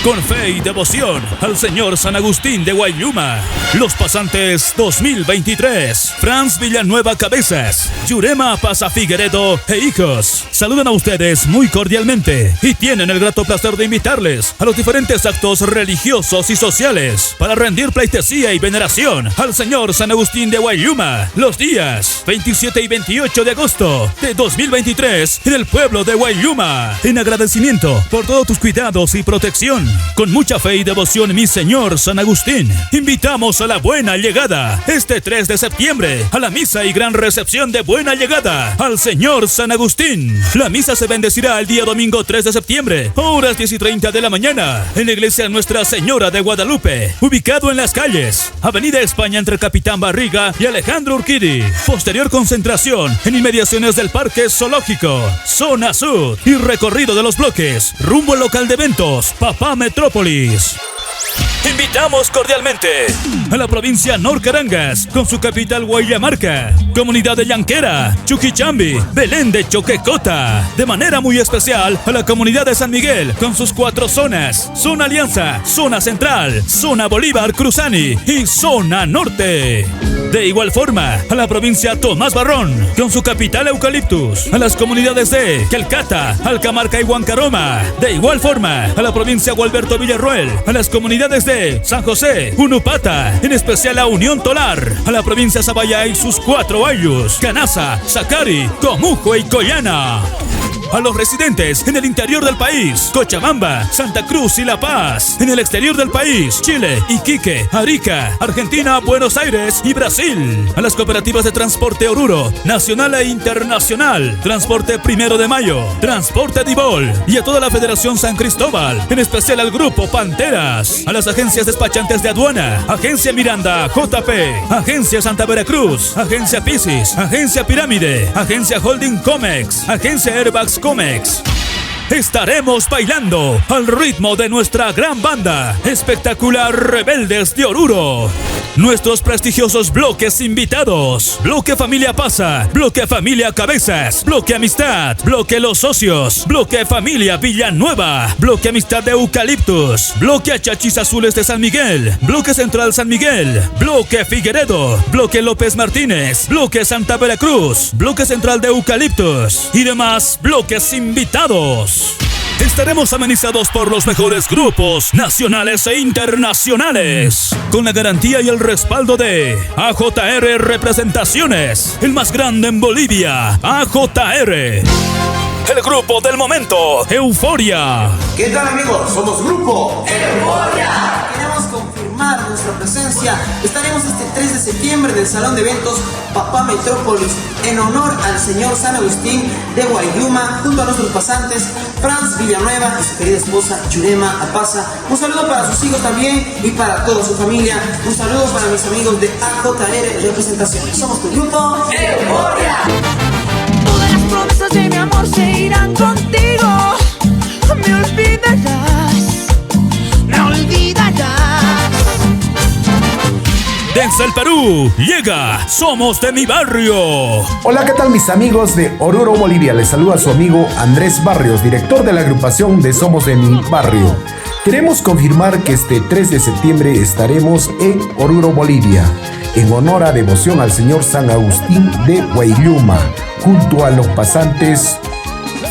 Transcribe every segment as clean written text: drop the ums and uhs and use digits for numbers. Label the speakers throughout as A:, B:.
A: Con fe y devoción al Señor San Agustín de Guaylluma. Los pasantes 2023. Franz Villanueva Cabezas, Yurema Pasa Figueredo e hijos. Saludan a ustedes muy cordialmente y tienen el grato placer de invitarles a los diferentes actos religiosos y sociales para rendir pleitesía y veneración al Señor San Agustín de Guaylluma los días 27 y 28 de agosto de 2023 en el pueblo de Guaylluma. En agradecimiento por todos tus cuidados y protección, con mucha fe y devoción, mi Señor San Agustín, invitamos a la buena llegada este 3 de septiembre a la misa y gran recepción de buena llegada al Señor San Agustín. La misa se bendecirá el día domingo 3 de septiembre, horas 10:30 de la mañana, en la iglesia Nuestra Señora de Guadalupe, ubicado en las calles Avenida España entre Capitán Barriga y Alejandro Urquidi. Posterior concentración en inmediaciones del Parque Zoológico, Zona Sur, y recorrido de los bloques rumbo al local de eventos Papá Metrópolis. Invitamos cordialmente a la provincia Norcarangas con su capital Guayamarca, comunidad de Llanquera, Chuquichambi, Belén de Choquecota. De manera muy especial a la comunidad de San Miguel con sus 4 zonas: Zona Alianza, Zona Central, Zona Bolívar Cruzani y Zona Norte. De igual forma a la provincia Tomás Barrón con su capital Eucaliptus, a las comunidades de Calcata, Alcamarca y Huancaroma. De igual forma a la provincia Gualberto Villarroel, a las comunidades de San José, Unupata, en especial a Unión Tolar, a la provincia Zabaya y sus 4 ayllus, Canaza, Zacari, Comujo y Collana. A los residentes en el interior del país, Cochabamba, Santa Cruz y La Paz. En el exterior del país, Chile, Iquique, Arica, Argentina, Buenos Aires y Brasil. A las cooperativas de transporte Oruro, nacional e internacional, Transporte 1 de Mayo, Transporte Dibol, y a toda la Federación San Cristóbal, en especial al Grupo Panteras. A las agencias despachantes de aduana, Agencia Miranda, JP, Agencia Santa Veracruz, Agencia Piscis, Agencia Pirámide, Agencia Holding Comex, Agencia Airbags Comex. Estaremos bailando al ritmo de nuestra gran banda espectacular Rebeldes de Oruro. Nuestros prestigiosos bloques invitados: Bloque Familia Pasa, Bloque Familia Cabezas, Bloque Amistad, Bloque Los Socios, Bloque Familia Villanueva, Bloque Amistad de Eucaliptus, Bloque Achachis Azules de San Miguel, Bloque Central San Miguel, Bloque Figueredo, Bloque López Martínez, Bloque Santa Veracruz, Bloque Central de Eucaliptus y demás bloques invitados. Estaremos amenizados por los mejores grupos nacionales e internacionales, con la garantía y el respaldo de AJR Representaciones, el más grande en Bolivia, AJR. El grupo del momento, Euforia.
B: ¿Qué tal, amigos? Somos Grupo
C: Euforia. Queremos confirmar nuestra presencia. Estaremos este 3 de septiembre en el Salón de Eventos Papá Metrópolis en honor al Señor San Agustín de Guaylluma, junto a nuestros pasantes Franz Villanueva y su querida esposa Yurema Apaza. Un saludo para sus hijos también y para toda su familia. Un saludo para mis amigos de AJR Representaciones. Somos tu grupo
D: Euforia. Todas las promesas de mi amor se irán contigo. Me olvidarás, me olvidarás.
A: Desde el Perú llega Somos de mi Barrio.
E: Hola, ¿qué tal, mis amigos de Oruro, Bolivia? Les saluda su amigo Andrés Barrios, director de la agrupación de Somos de mi Barrio. Queremos confirmar que este 3 de septiembre estaremos en Oruro, Bolivia, en honor a devoción al Señor San Agustín de Guaylluma, junto a los pasantes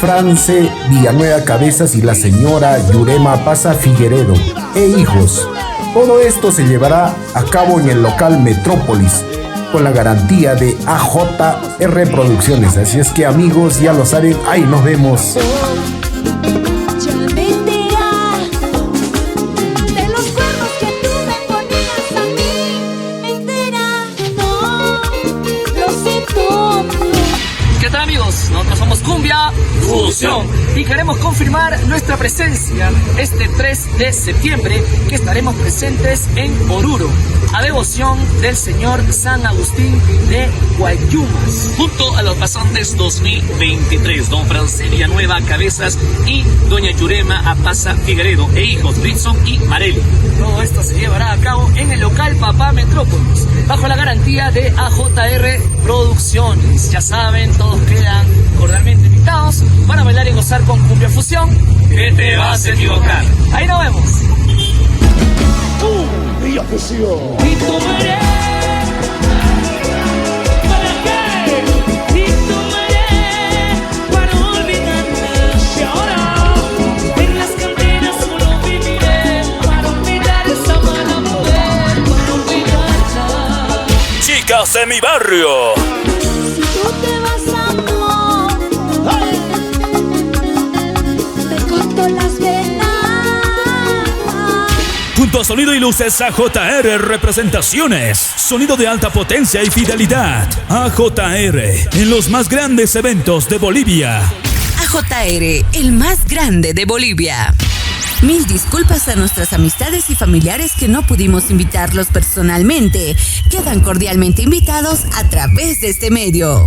E: France Villanueva Cabezas y la señora Yurema Pasa Figueredo e hijos. Todo esto se llevará a cabo en el local Metrópolis, con la garantía de AJR Producciones. Así es que, amigos, ya lo saben, ahí nos vemos.
F: Nosotros somos Cumbia Fusión y queremos confirmar nuestra presencia este 3 de septiembre, que estaremos presentes en Oruro a devoción del Señor San Agustín de Guaylluma, junto a los pasantes 2023, don Franz Villanueva Cabezas y doña Yurema Apaza Figueredo e hijos Ritson y Mareli. Todo esto se llevará a cabo en el local Papá Metrópolis, bajo la garantía de AJR Producciones. Ya saben, todos quedan cordialmente invitados para bailar y gozar con Cumbia Fusión. ¿Qué te vas a equivocar? Ahí nos vemos.
G: expresión.
D: Y tomaré, ¿para qué? Y tomaré para olvidarme. Y ahora en las cantinas solo viviré para olvidar esa mala mujer, para olvidarla.
A: Chicas de mi barrio.
H: Si tú te vas, amor, te corto las venas.
A: Junto a Sonido y Luces AJR Representaciones. Sonido de alta potencia y fidelidad. AJR en los más grandes eventos de Bolivia.
I: AJR, el más grande de Bolivia. Mil disculpas a nuestras amistades y familiares que no pudimos invitarlos personalmente. Quedan cordialmente invitados a través de este medio.